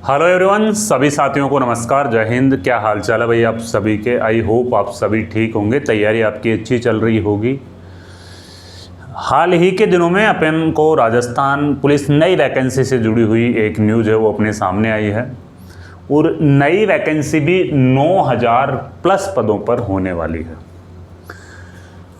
Hello everyone, सभी साथियों को नमस्कार, जय हिंद। क्या हाल चाल है भाई आप सभी के। आई होप आप सभी ठीक होंगे, तैयारी आपकी अच्छी चल रही होगी। हाल ही के दिनों में अपन को राजस्थान पुलिस नई वैकेंसी से जुड़ी हुई एक न्यूज़ है वो अपने सामने आई है, और नई वैकेंसी भी 9000 प्लस पदों पर होने वाली है।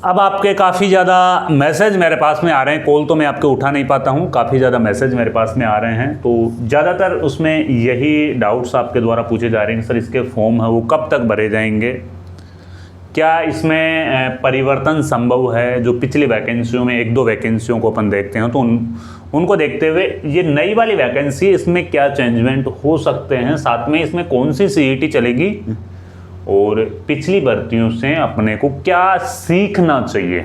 अब आपके काफ़ी ज़्यादा मैसेज मेरे पास में आ रहे हैं, कॉल तो मैं आपके उठा नहीं पाता हूँ, काफ़ी ज़्यादा मैसेज मेरे पास में आ रहे हैं। तो ज़्यादातर उसमें यही डाउट्स आपके द्वारा पूछे जा रहे हैं, सर इसके फॉर्म है वो कब तक भरे जाएंगे, क्या इसमें परिवर्तन संभव है। जो पिछली वैकेंसियों में एक दो वैकेंसियों को अपन देखते हैं तो उनको देखते हुए ये नई वाली वैकेंसी, इसमें क्या चेंजमेंट हो सकते हैं, साथ में इसमें कौन सी सीईटी चलेगी और पिछली भर्तियों से अपने को क्या सीखना चाहिए।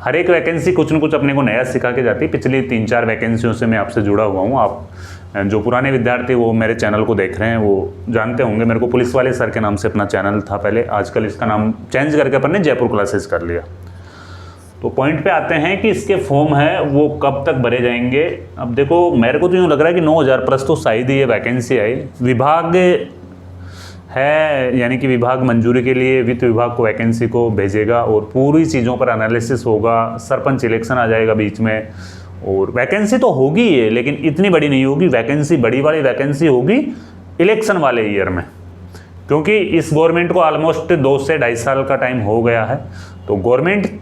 हर एक वैकेंसी कुछ न कुछ अपने को नया सिखा के जाती है। पिछली 3-4 वैकेंसियों से मैं आपसे जुड़ा हुआ हूँ। आप जो पुराने विद्यार्थी वो मेरे चैनल को देख रहे हैं वो जानते होंगे, मेरे को पुलिस वाले सर के नाम से अपना चैनल था पहले, आजकल इसका नाम चेंज करके अपन ने जयपुर क्लासेस कर लिया। तो पॉइंट पे आते हैं कि इसके फॉर्म है वो कब तक भरे जाएंगे। अब देखो, मेरे को तो यूँ लग रहा है कि 9000 प्लस तो शायद ही ये वैकेंसी आई। विभाग है, यानी कि विभाग मंजूरी के लिए वित्त विभाग को वैकेंसी को भेजेगा और पूरी चीज़ों पर एनालिसिस होगा। सरपंच इलेक्शन आ जाएगा बीच में, और वैकेंसी तो होगी ये, लेकिन इतनी बड़ी नहीं होगी। वैकेंसी बड़ी वाली वैकेंसी होगी इलेक्शन वाले ईयर में, क्योंकि इस गवर्नमेंट को ऑलमोस्ट 2 से 2.5 साल का टाइम हो गया है। तो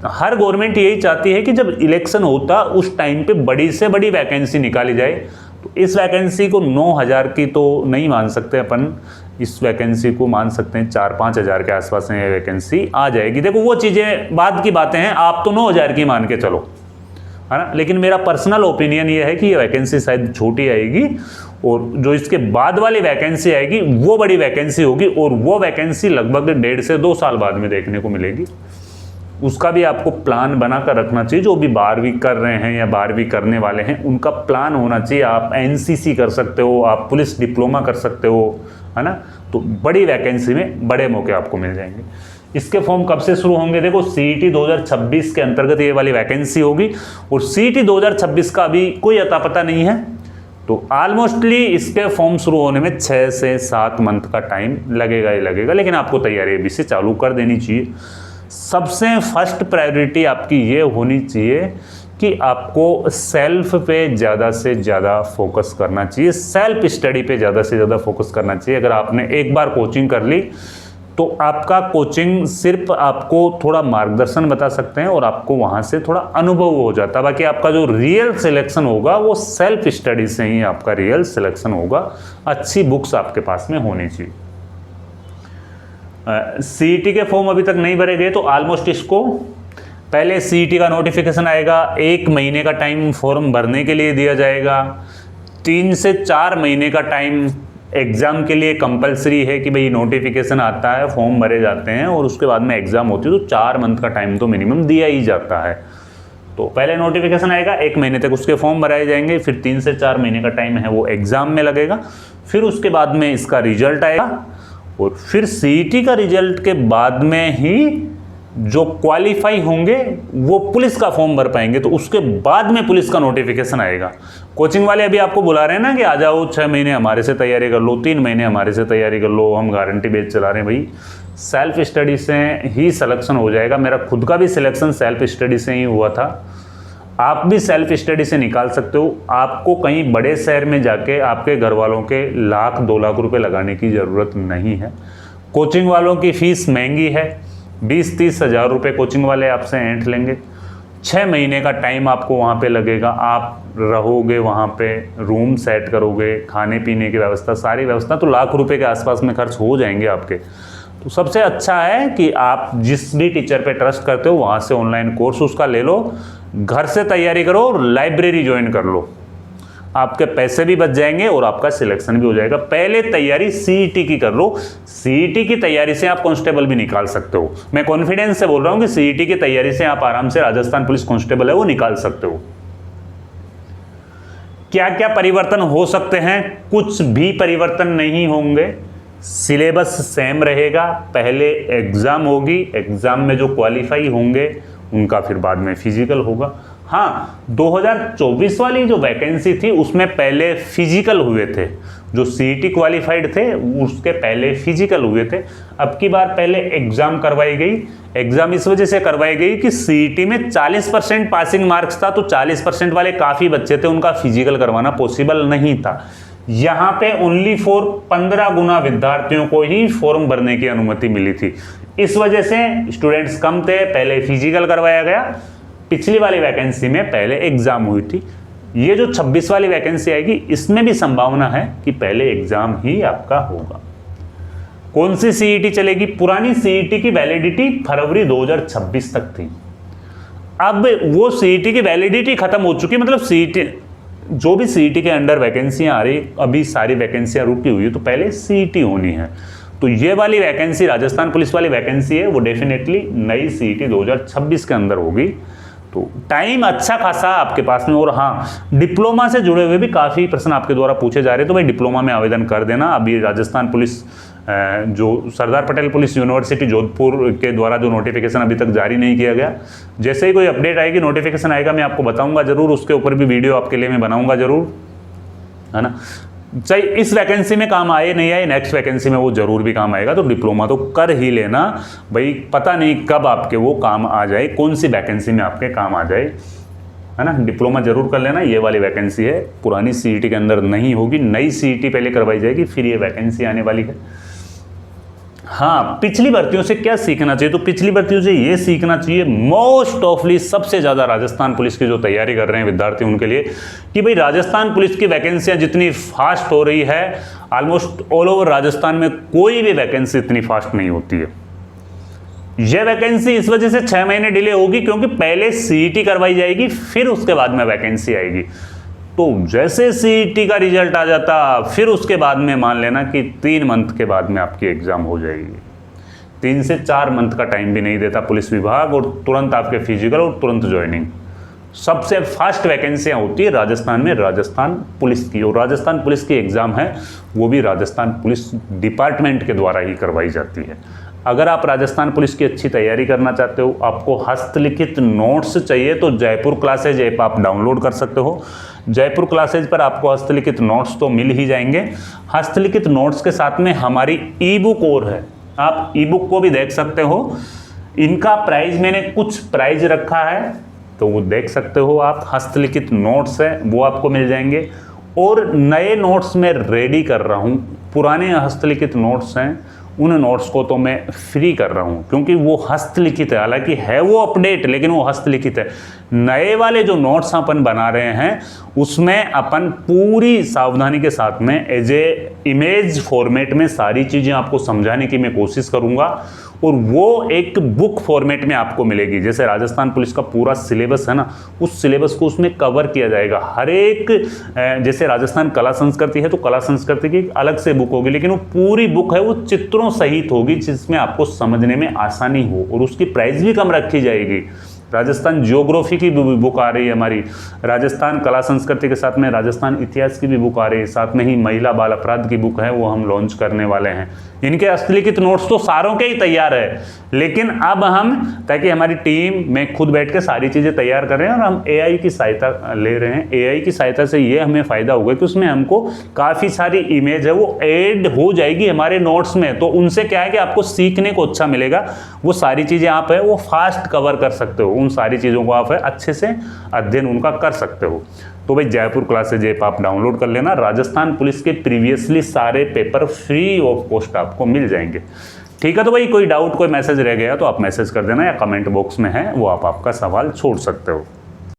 हर गवर्नमेंट यही चाहती है कि जब इलेक्शन होता उस टाइम पे बड़ी से बड़ी वैकेंसी निकाली जाए। तो इस वैकेंसी को 9000 की तो नहीं मान सकते अपन, इस वैकेंसी को मान सकते हैं 4-5 हज़ार के आसपास में वैकेंसी आ जाएगी। देखो वो चीज़ें बाद की बातें हैं, आप तो 9000 की मान के चलो, है ना। लेकिन मेरा पर्सनल ओपिनियन ये है कि ये वैकेंसी शायद छोटी आएगी, और जो इसके बाद वाली वैकेंसी आएगी वो बड़ी वैकेंसी होगी, और वो वैकेंसी लगभग 1.5 से 2 साल बाद में देखने को मिलेगी। उसका भी आपको प्लान बना कर रखना चाहिए। जो भी 12वीं कर रहे हैं या 12वीं करने वाले हैं उनका प्लान होना चाहिए। आप एनसीसी कर सकते हो, आप पुलिस डिप्लोमा कर सकते हो, है ना। तो बड़ी वैकेंसी में बड़े मौके आपको मिल जाएंगे। इसके फॉर्म कब से शुरू होंगे? देखो, सीईटी 2026 के अंतर्गत ये वाली वैकेंसी होगी, और सीईटी 2026 का अभी कोई अता पता नहीं है। तो ऑलमोस्टली इसके फॉर्म शुरू होने में 6 से 7 मंथ का टाइम लगेगा ही लगेगा, लेकिन आपको तैयारी अभी से चालू कर देनी चाहिए। सबसे फर्स्ट प्रायोरिटी आपकी ये होनी चाहिए कि आपको सेल्फ पे ज़्यादा से ज़्यादा फोकस करना चाहिए, सेल्फ स्टडी पे ज़्यादा से ज़्यादा फोकस करना चाहिए। अगर आपने एक बार कोचिंग कर ली तो आपका कोचिंग सिर्फ आपको थोड़ा मार्गदर्शन बता सकते हैं और आपको वहाँ से थोड़ा अनुभव हो जाता है। बाकी आपका जो रियल सिलेक्शन होगा वो सेल्फ स्टडी से ही आपका रियल सिलेक्शन होगा। अच्छी बुक्स आपके पास में होनी चाहिए। सीईटी के फॉर्म अभी तक नहीं भरे गए तो ऑलमोस्ट इसको पहले सीईटी का नोटिफिकेशन आएगा, 1 महीने का टाइम फॉर्म भरने के लिए दिया जाएगा। 3 से 4 महीने का टाइम एग्ज़ाम के लिए कंपलसरी है कि भाई नोटिफिकेशन आता है, फॉर्म भरे जाते हैं और उसके बाद में एग्ज़ाम होती है, तो 4 मंथ का टाइम तो मिनिमम दिया ही जाता है। तो पहले नोटिफिकेशन आएगा, 1 महीने तक उसके फॉर्म भराए जाएंगे, फिर 3 से 4 महीने का टाइम है वो एग्ज़ाम में लगेगा, फिर उसके बाद में इसका रिजल्ट आएगा, और फिर सीईटी का रिजल्ट के बाद में ही जो क्वालिफाई होंगे वो पुलिस का फॉर्म भर पाएंगे। तो उसके बाद में पुलिस का नोटिफिकेशन आएगा। कोचिंग वाले अभी आपको बुला रहे हैं ना कि आ जाओ, 6 महीने हमारे से तैयारी कर लो, 3 महीने हमारे से तैयारी कर लो, हम गारंटी बेच चला रहे हैं। भाई सेल्फ स्टडी से ही सिलेक्शन हो जाएगा। मेरा खुद का भी सिलेक्शन सेल्फ स्टडी से ही हुआ था। आप भी सेल्फ स्टडी से निकाल सकते हो। आपको कहीं बड़े शहर में जाके आपके घर वालों के 1-2 लाख रुपए लगाने की ज़रूरत नहीं है। कोचिंग वालों की फ़ीस महंगी है, 20-30 हज़ार रुपये कोचिंग वाले आपसे ऐंठ लेंगे। 6 महीने का टाइम आपको वहाँ पे लगेगा। आप रहोगे वहाँ पे, रूम सेट करोगे, खाने पीने की व्यवस्था, सारी व्यवस्था, तो लाख रुपए के आसपास में खर्च हो जाएंगे आपके। तो सबसे अच्छा है कि आप जिस भी टीचर पे ट्रस्ट करते हो वहाँ से ऑनलाइन कोर्स उसका ले लो, घर से तैयारी करो और लाइब्रेरी ज्वाइन कर लो। आपके पैसे भी बच जाएंगे और आपका सिलेक्शन भी हो जाएगा। पहले तैयारी सीईटी की कर लो। सीईटी की तैयारी से आप कांस्टेबल भी निकाल सकते हो। मैं कॉन्फिडेंस से बोल रहा हूं कि सीईटी की तैयारी से आप आराम से राजस्थान पुलिस कांस्टेबल है वो निकाल सकते हो। क्या क्या परिवर्तन हो सकते हैं? कुछ भी परिवर्तन नहीं होंगे, सिलेबस सेम रहेगा। पहले एग्जाम होगी, एग्जाम में जो क्वालिफाई होंगे उनका फिर बाद में फिजिकल होगा। हाँ, 2024 वाली जो वैकेंसी थी उसमें पहले फिजिकल हुए थे, जो सीईटी क्वालिफाइड थे उसके पहले फिजिकल हुए थे। अब की बार पहले एग्जाम करवाई गई। एग्जाम इस वजह से करवाई गई कि सीईटी में 40% पासिंग मार्क्स था, तो 40% वाले काफ़ी बच्चे थे, उनका फिजिकल करवाना पॉसिबल नहीं था। यहाँ पे ओनली फॉर 15 गुना विद्यार्थियों को ही फॉर्म भरने की अनुमति मिली थी। इस वजह से स्टूडेंट्स कम थे, पहले फिजिकल करवाया गया। पिछली वाली वैकेंसी में पहले एग्जाम हुई थी। ये जो 26 वाली वैकेंसी आएगी इसमें भी संभावना है कि पहले एग्जाम ही आपका होगा। कौन सी सीईटी चलेगी? पुरानी सीईटी की वैलिडिटी फरवरी 2026 तक थी। अब वो सीईटी की वैलिडिटी खत्म हो चुकी, मतलब सीईटी जो भी सीईटी के अंडर वैकेंसियां आ रही, अभी सारी वैकेंसियां रुकी हुई है, तो पहले सीईटी होनी है। तो ये वाली वैकेंसी राजस्थान पुलिस वाली वैकेंसी है, वो डेफिनेटली नई सीईटी 2026 के अंदर होगी। तो टाइम अच्छा खासा आपके पास में। और हाँ, डिप्लोमा से जुड़े हुए भी काफ़ी प्रश्न आपके द्वारा पूछे जा रहे हैं, तो भाई डिप्लोमा में आवेदन कर देना। अभी राजस्थान पुलिस जो सरदार पटेल पुलिस यूनिवर्सिटी जोधपुर के द्वारा जो नोटिफिकेशन अभी तक जारी नहीं किया गया, जैसे ही कोई अपडेट आएगी, नोटिफिकेशन आएगा, मैं आपको बताऊंगा जरूर, उसके ऊपर भी वीडियो आपके लिए मैं बनाऊंगा जरूर, है ना। चाहे इस वैकेंसी में काम आए नहीं आए, नेक्स्ट वैकेंसी में वो जरूर भी काम आएगा। तो डिप्लोमा तो कर ही लेना भाई, पता नहीं कब आपके वो काम आ जाए, कौन सी वैकेंसी में आपके काम आ जाए, है ना। डिप्लोमा जरूर कर लेना। ये वाली वैकेंसी है, पुरानी सीईटी के अंदर नहीं होगी, नई सीईटी पहले करवाई जाएगी, फिर ये वैकेंसी आने वाली है। हाँ, पिछली भर्तियों से क्या सीखना चाहिए? तो पिछली भर्तियों से ये सीखना चाहिए, मोस्ट ऑफली सबसे ज़्यादा राजस्थान पुलिस की जो तैयारी कर रहे हैं विद्यार्थी उनके लिए, कि भाई राजस्थान पुलिस की वैकेंसियां जितनी फास्ट हो रही है, ऑलमोस्ट ऑल ओवर राजस्थान में कोई भी वैकेंसी इतनी फास्ट नहीं होती है। यह वैकेंसी इस वजह से 6 महीने डिले होगी क्योंकि पहले सीईटी करवाई जाएगी, फिर उसके बाद में वैकेंसी आएगी। तो जैसे सीईटी का रिजल्ट आ जाता, फिर उसके बाद में मान लेना कि 3 मंथ के बाद में आपकी एग्जाम हो जाएगी। 3 से 4 मंथ का टाइम भी नहीं देता पुलिस विभाग, और तुरंत आपके फिजिकल और तुरंत ज्वाइनिंग। सबसे फास्ट वैकेंसियां होती है राजस्थान में राजस्थान पुलिस की, और राजस्थान पुलिस की एग्जाम है वो भी राजस्थान पुलिस डिपार्टमेंट के द्वारा ही करवाई जाती है। अगर आप राजस्थान पुलिस की अच्छी तैयारी करना चाहते हो, आपको हस्तलिखित नोट्स चाहिए, तो जयपुर क्लासेज ऐप आप डाउनलोड कर सकते हो। जयपुर क्लासेज पर आपको हस्तलिखित नोट्स तो मिल ही जाएंगे। हस्तलिखित नोट्स के साथ में हमारी ई बुक और है, आप ई बुक को भी देख सकते हो। इनका प्राइस मैंने कुछ प्राइस रखा है, तो वो देख सकते हो आप। हस्तलिखित नोट्स है वो आपको मिल जाएंगे, और नए नोट्स मैं रेडी कर रहा हूँ। पुराने हस्तलिखित नोट्स हैं, उन नोट्स को तो मैं फ्री कर रहा हूँ क्योंकि वो हस्तलिखित है, हालांकि है वो अपडेट, लेकिन वो हस्तलिखित है। नए वाले जो नोट्स अपन बना रहे हैं उसमें अपन पूरी सावधानी के साथ में एज ए इमेज फॉर्मेट में सारी चीज़ें आपको समझाने की मैं कोशिश करूँगा, और वो एक बुक फॉर्मेट में आपको मिलेगी। जैसे राजस्थान पुलिस का पूरा सिलेबस है ना, उस सिलेबस को उसमें कवर किया जाएगा। हर एक जैसे राजस्थान कला संस्कृति है तो कला संस्कृति की अलग से बुक होगी, लेकिन वो पूरी बुक है वो चित्रों सहित होगी, जिसमें आपको समझने में आसानी हो, और उसकी प्राइस भी कम रखी जाएगी। राजस्थान ज्योग्राफी की भी बुक आ रही है हमारी, राजस्थान कला संस्कृति के साथ में राजस्थान इतिहास की भी बुक आ रही है, साथ में ही महिला बाल अपराध की बुक है वो हम लॉन्च करने वाले हैं। इनके हस्तलिखित नोट्स तो सारों के ही तैयार है, लेकिन अब हम ताकि हमारी टीम में खुद बैठ के सारी चीज़ें तैयार कर रहे हैं, और हम एआई की सहायता ले रहे हैं। एआई की सहायता से ये हमें फ़ायदा होगा कि उसमें हमको काफ़ी सारी इमेज है वो ऐड हो जाएगी हमारे नोट्स में, तो उनसे क्या है कि आपको सीखने को अच्छा मिलेगा। वो सारी चीज़ें आप है वो फास्ट कवर कर सकते हो, उन सारी चीज़ों को आप है अच्छे से अध्ययन उनका कर सकते हो। तो भाई जयपुर क्लासेज ऐप आप डाउनलोड कर लेना। राजस्थान पुलिस के प्रीवियसली सारे पेपर फ्री ऑफ कॉस्ट आपको मिल जाएंगे। ठीक है, तो भाई कोई डाउट कोई मैसेज रह गया तो आप मैसेज कर देना, या कमेंट बॉक्स में है वो आप आपका सवाल छोड़ सकते हो।